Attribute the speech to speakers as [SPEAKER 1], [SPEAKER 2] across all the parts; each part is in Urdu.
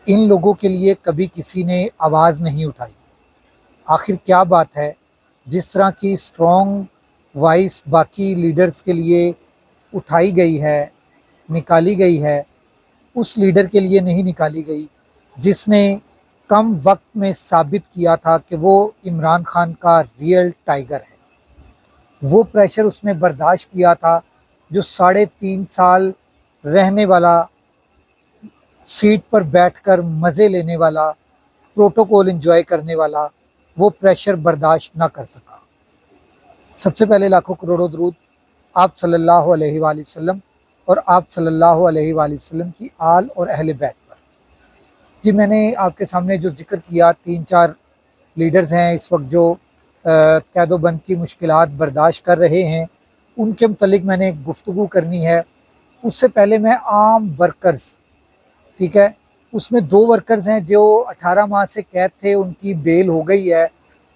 [SPEAKER 1] ان لوگوں کے لیے کبھی کسی نے آواز نہیں اٹھائی۔ آخر کیا بات ہے؟ جس طرح کی اسٹرانگ وائس باقی لیڈرز کے لیے اٹھائی گئی ہے، نکالی گئی ہے، اس لیڈر کے لیے نہیں نکالی گئی جس نے کم وقت میں ثابت کیا تھا کہ وہ عمران خان کا ریئل ٹائیگر ہے۔ وہ پریشر اس نے برداشت کیا تھا جو 3.5 سال رہنے والا، سیٹ پر بیٹھ کر مزے لینے والا، پروٹوکول انجوائے کرنے والا، وہ پریشر برداشت نہ کر سکا۔ سب سے پہلے لاکھوں کروڑوں درود آپ صلی اللہ علیہ وآلہ وسلم اور آپ صلی اللہ علیہ وآلہ وسلم کی آل اور اہل بیت پر۔ جی میں نے آپ کے سامنے جو ذکر کیا 3-4 لیڈرز ہیں اس وقت جو قید و بند کی مشکلات برداشت کر رہے ہیں، ان کے متعلق میں نے گفتگو کرنی ہے۔ اس سے پہلے میں عام ورکرز، ٹھیک ہے، اس میں 2 ورکرز ہیں جو 18 ماہ سے قید تھے، ان کی بیل ہو گئی ہے۔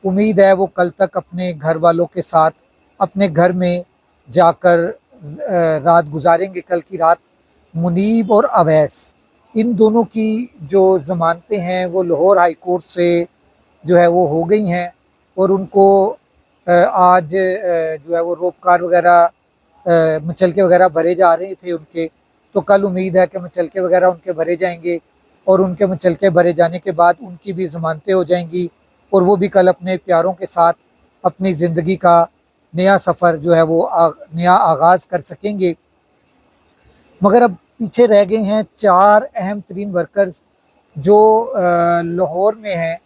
[SPEAKER 1] امید ہے وہ کل تک اپنے گھر والوں کے ساتھ اپنے گھر میں جا کر رات گزاریں گے کل کی رات۔ منیب اور اویس، ان دونوں کی جو ضمانتیں ہیں وہ لاہور ہائی کورٹ سے جو ہے وہ ہو گئی ہیں، اور ان کو آج جو ہے وہ روپکار وغیرہ مچلکے وغیرہ بھرے جا رہے تھے ان کے، تو کل امید ہے کہ مچلکے وغیرہ ان کے بھرے جائیں گے، اور ان کے مچلکے بھرے جانے کے بعد ان کی بھی ضمانتیں ہو جائیں گی، اور وہ بھی کل اپنے پیاروں کے ساتھ اپنی زندگی کا نیا سفر جو ہے وہ نیا آغاز کر سکیں گے۔ مگر اب پیچھے رہ گئے ہیں 4 اہم ترین ورکرز جو لاہور میں ہیں۔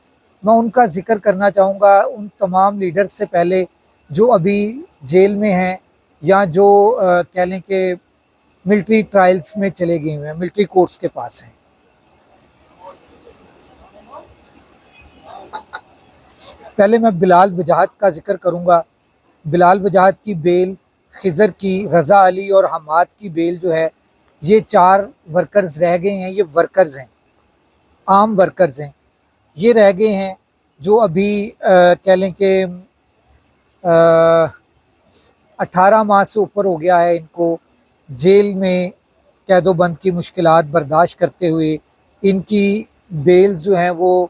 [SPEAKER 1] میں ان کا ذکر کرنا چاہوں گا ان تمام لیڈرز سے پہلے جو ابھی جیل میں ہیں یا جو کہہ لیں کہ ملٹری ٹرائلز میں چلے گئے ہوئے ہیں، ملٹری کورٹس کے پاس ہیں۔ پہلے میں بلال وجاہت کا ذکر کروں گا۔ بلال وجاہت کی بیل، خضر کی، رضا علی اور حماد کی بیل جو ہے، یہ 4 ورکرز رہ گئے ہیں۔ یہ ورکرز ہیں، عام ورکرز ہیں، یہ رہ گئے ہیں جو ابھی کہہ لیں کہ 18 ماہ سے اوپر ہو گیا ہے ان کو جیل میں قید و بند کی مشکلات برداشت کرتے ہوئے۔ ان کی بیلز جو ہیں وہ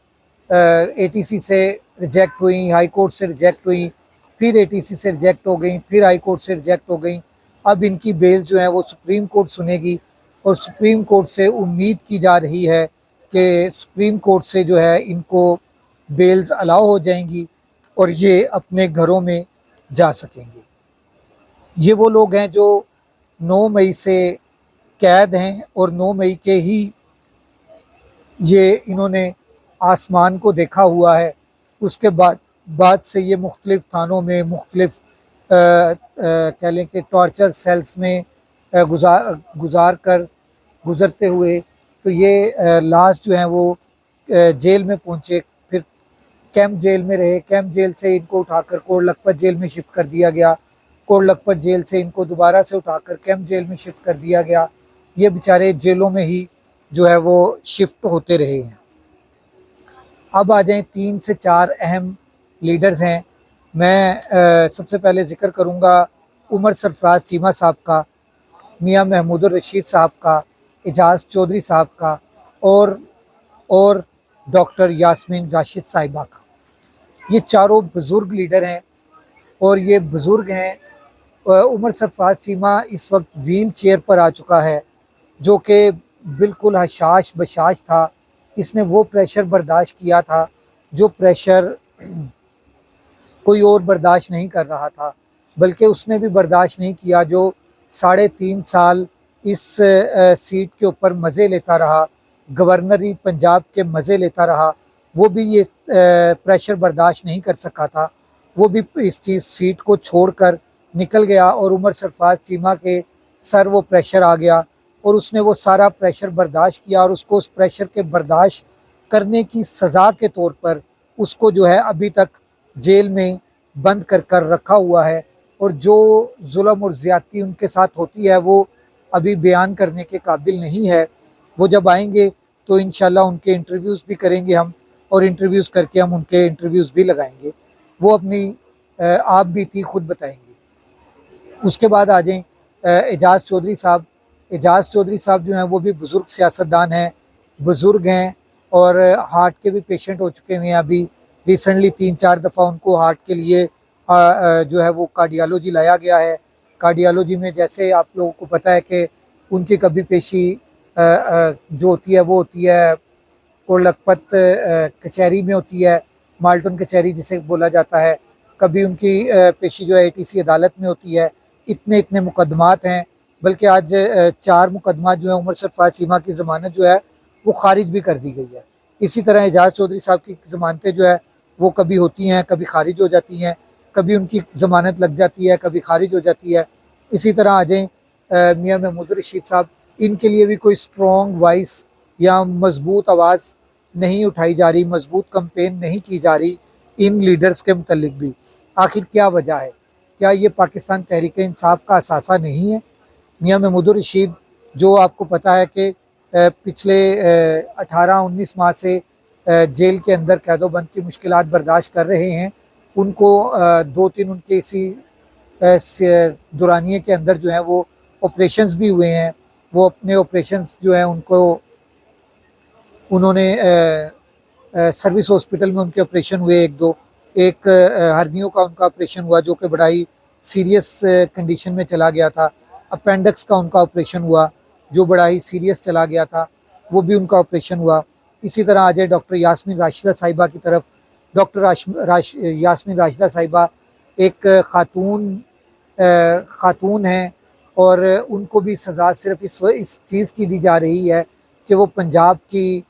[SPEAKER 1] اے ٹی سی سے ریجیکٹ ہوئیں، ہائی کورٹ سے ریجیکٹ ہوئیں، پھر اے ٹی سی سے ریجیکٹ ہو گئیں، پھر ہائی کورٹ سے ریجیکٹ ہو گئیں۔ اب ان کی بیل جو ہیں وہ سپریم کورٹ سنے گی، اور سپریم کورٹ سے امید کی جا رہی ہے کہ سپریم کورٹ سے جو ہے ان کو بیلز الاؤ ہو جائیں گی اور یہ اپنے گھروں میں جا سکیں گے۔ یہ وہ لوگ ہیں جو 9 مئی سے قید ہیں، اور 9 مئی کے ہی یہ انہوں نے آسمان کو دیکھا ہوا ہے۔ اس کے بعد سے یہ مختلف تھانوں میں، مختلف کہہ لیں کہ ٹارچر سیلز میں گزرتے ہوئے تو یہ لاسٹ جو ہیں وہ جیل میں پہنچے، پھر کیمپ جیل میں رہے، کیمپ جیل سے ان کو اٹھا کر کوٹ لکھپت جیل میں شفٹ کر دیا گیا، کوٹ لکھپت جیل سے ان کو دوبارہ سے اٹھا کر کیمپ جیل میں شفٹ کر دیا گیا۔ یہ بیچارے جیلوں میں ہی جو ہے وہ شفٹ ہوتے رہے ہیں۔ اب آ جائیں 3 سے 4 اہم لیڈرز ہیں۔ میں سب سے پہلے ذکر کروں گا عمر سرفراز چیمہ صاحب کا، میاں محمود الرشید صاحب کا، اعجاز چودھری صاحب کا، اور ڈاکٹر یاسمین راشد صاحبہ کا۔ یہ چاروں بزرگ لیڈر ہیں، اور یہ بزرگ ہیں۔ عمر سرفراز چیمہ اس وقت ویل چیئر پر آ چکا ہے، جو کہ بالکل حشاش بشاش تھا۔ اس نے وہ پریشر برداشت کیا تھا جو پریشر کوئی اور برداشت نہیں کر رہا تھا، بلکہ اس نے بھی برداشت نہیں کیا جو 3.5 سال اس سیٹ کے اوپر مزے لیتا رہا، گورنری پنجاب کے مزے لیتا رہا۔ وہ بھی یہ پریشر برداشت نہیں کر سکا تھا، وہ بھی اس سیٹ کو چھوڑ کر نکل گیا، اور عمر سرفراز چیمہ کے سر وہ پریشر آ گیا، اور اس نے وہ سارا پریشر برداشت کیا، اور اس کو اس پریشر کے برداشت کرنے کی سزا کے طور پر اس کو جو ہے ابھی تک جیل میں بند کر رکھا ہوا ہے، اور جو ظلم اور زیادتی ان کے ساتھ ہوتی ہے وہ ابھی بیان کرنے کے قابل نہیں ہے۔ وہ جب آئیں گے تو انشاءاللہ ان کے انٹرویوز بھی کریں گے ہم، اور انٹرویوز کر کے ہم ان کے انٹرویوز بھی لگائیں گے، وہ اپنی آپ بیتی خود بتائیں گے۔ اس کے بعد آ جائیں اعجاز چودھری صاحب۔ اعجاز چودھری صاحب جو ہیں وہ بھی بزرگ سیاستدان ہیں، بزرگ ہیں، اور ہارٹ کے بھی پیشنٹ ہو چکے ہوئے ہیں. ابھی ریسنٹلی 3-4 دفعہ ان کو ہارٹ کے لیے جو ہے وہ کارڈیالوجی لایا گیا ہے. کارڈیالوجی میں جیسے آپ لوگوں کو پتہ ہے کہ ان کی کبھی پیشی جو ہوتی ہے وہ ہوتی ہے کو لکھپت کچہری میں ہوتی ہے، مالٹن کچہری جسے بولا جاتا ہے. کبھی ان کی پیشی جو ہے ATC عدالت میں ہوتی ہے. اتنے مقدمات ہیں، بلکہ آج 4 مقدمات جو ہیں عمر سرفراز چیمہ کی ضمانت جو ہے وہ خارج بھی کر دی گئی ہے. اسی طرح اعجاز چودھری صاحب کی ضمانتیں جو ہے وہ کبھی ہوتی ہیں، کبھی خارج ہو جاتی ہیں، کبھی ان کی ضمانت لگ جاتی ہے، کبھی خارج ہو جاتی ہے. اسی طرح آ جائیں میاں محمود الرشید صاحب، ان کے لیے بھی کوئی اسٹرانگ وائس یا مضبوط آواز نہیں اٹھائی جا رہی، مضبوط کمپین نہیں کی جا رہی ان لیڈرز کے متعلق بھی. آخر کیا وجہ ہے؟ کیا یہ پاکستان تحریک انصاف کا اثاثہ نہیں ہے؟ میاں محمود الرشید جو آپ کو پتہ ہے کہ پچھلے 18-19 ماہ سے جیل کے اندر قید و بند کی مشکلات برداشت کر رہے ہیں، ان کو 2-3 ان کے اسی دورانیے کے اندر جو ہیں وہ آپریشنز بھی ہوئے ہیں. وہ اپنے آپریشنز جو ہیں انہوں نے سروس ہاسپٹل میں ان کے آپریشن ہوئے ایک ہرنیوں کا ان کا آپریشن ہوا جو کہ بڑا ہی سیریس کنڈیشن میں چلا گیا تھا. اپینڈکس کا ان کا آپریشن ہوا جو بڑا ہی سیریس چلا گیا تھا، وہ بھی ان کا آپریشن ہوا. اسی طرح آ جائے ڈاکٹر یاسمین راشدہ صاحبہ کی طرف. ڈاکٹر یاسمین راشدہ صاحبہ ایک خاتون ہیں، اور ان کو بھی سزا صرف اس چیز کی دی جا رہی ہے کہ وہ پنجاب کی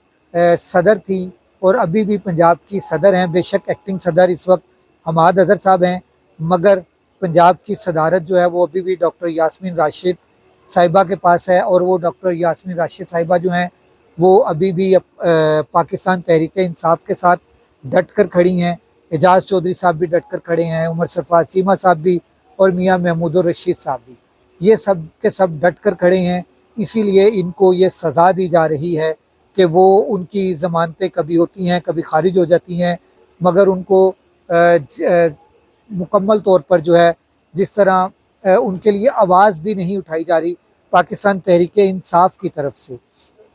[SPEAKER 1] صدر تھی اور ابھی بھی پنجاب کی صدر ہیں. بے شک ایکٹنگ صدر اس وقت حماد اظہر صاحب ہیں، مگر پنجاب کی صدارت جو ہے وہ ابھی بھی ڈاکٹر یاسمین راشد صاحبہ کے پاس ہے. اور وہ ڈاکٹر یاسمین راشد صاحبہ جو ہیں وہ ابھی بھی پاکستان تحریک انصاف کے ساتھ ڈٹ کر کھڑی ہیں. اعجاز چودھری صاحب بھی ڈٹ کر کھڑے ہیں، عمر سرفراز چیمہ صاحب بھی، اور میاں محمود الرشید صاحب بھی. یہ سب کے سب ڈٹ کر کھڑے ہیں. اسی لیے ان کو یہ سزا دی جا رہی ہے کہ وہ ان کی ضمانتیں کبھی ہوتی ہیں کبھی خارج ہو جاتی ہیں، مگر ان کو مکمل طور پر جو ہے جس طرح ان کے لیے آواز بھی نہیں اٹھائی جا رہی پاکستان تحریک انصاف کی طرف سے.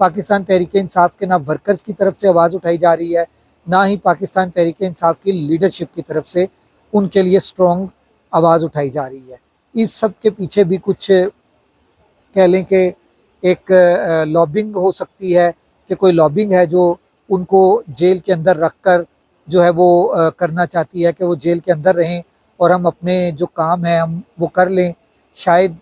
[SPEAKER 1] پاکستان تحریک انصاف کے نہ ورکرز کی طرف سے آواز اٹھائی جا رہی ہے، نہ ہی پاکستان تحریک انصاف کی لیڈرشپ کی طرف سے ان کے لیے اسٹرانگ آواز اٹھائی جا رہی ہے. اس سب کے پیچھے بھی کچھ کہہ لیں کہ ایک لابنگ ہو سکتی ہے، کہ کوئی لابنگ ہے جو ان کو جیل کے اندر رکھ کر جو ہے وہ کرنا چاہتی ہے کہ وہ جیل کے اندر رہیں اور ہم اپنے جو کام ہیں ہم وہ کر لیں. شاید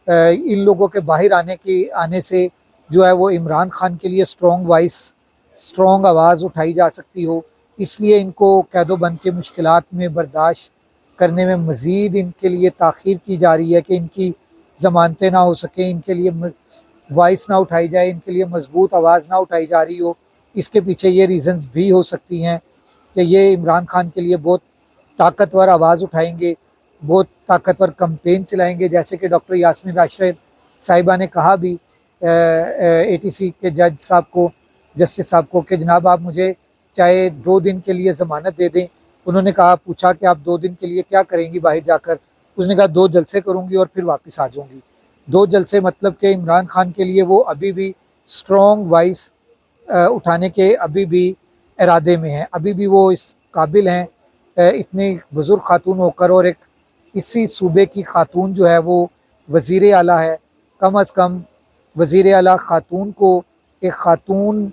[SPEAKER 1] ان لوگوں کے باہر آنے سے جو ہے وہ عمران خان کے لیے اسٹرانگ آواز اٹھائی جا سکتی ہو. اس لیے ان کو قید و بند کے مشکلات میں برداشت کرنے میں مزید ان کے لیے تاخیر کی جا رہی ہے کہ ان کی ضمانتیں نہ ہو سکیں، ان کے لیے وائس نہ اٹھائی جائے، ان کے لیے مضبوط آواز نہ اٹھائی جا رہی ہو. اس کے پیچھے یہ ریزنز بھی ہو سکتی ہیں کہ یہ عمران خان کے لیے بہت طاقتور آواز اٹھائیں گے، بہت طاقتور کمپین چلائیں گے، جیسے کہ ڈاکٹر یاسمین راشد صاحبہ نے کہا بھی ATC کے جج صاحب کو، جسٹس صاحب کو، کہ جناب آپ مجھے چاہے 2 دن کے لیے ضمانت دے دیں. انہوں نے پوچھا کہ آپ 2 دن کے لیے کیا کریں گی باہر جا کر؟ اس نے کہا 2 جلسے کروں گی اور پھر واپس آ جاؤں گی. 2 جلسے مطلب کہ عمران خان کے لیے وہ ابھی بھی اسٹرانگ وائس اٹھانے کے ابھی بھی ارادے میں ہیں، ابھی بھی وہ اس قابل ہیں. اتنی بزرگ خاتون ہو کر اور ایک اسی صوبے کی خاتون جو ہے وہ وزیر اعلیٰ ہے. کم از کم وزیر اعلیٰ خاتون کو ایک خاتون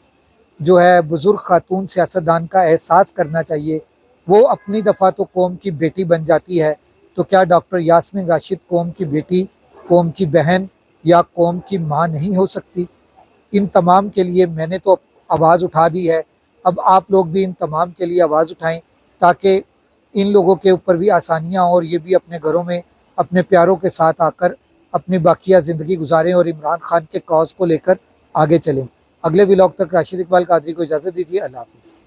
[SPEAKER 1] جو ہے بزرگ خاتون سیاستدان کا احساس کرنا چاہیے. وہ اپنی دفعہ تو قوم کی بیٹی بن جاتی ہے، تو کیا ڈاکٹر یاسمین راشد قوم کی بیٹی، قوم کی بہن یا قوم کی ماں نہیں ہو سکتی؟ ان تمام کے لیے میں نے تو آواز اٹھا دی ہے، اب آپ لوگ بھی ان تمام کے لیے آواز اٹھائیں تاکہ ان لوگوں کے اوپر بھی آسانیاں اور یہ بھی اپنے گھروں میں اپنے پیاروں کے ساتھ آ کر اپنی باقیہ زندگی گزاریں اور عمران خان کے کاز کو لے کر آگے چلیں. اگلے ولاگ تک راشد اقبال قادری کو اجازت دیجیے. اللہ حافظ.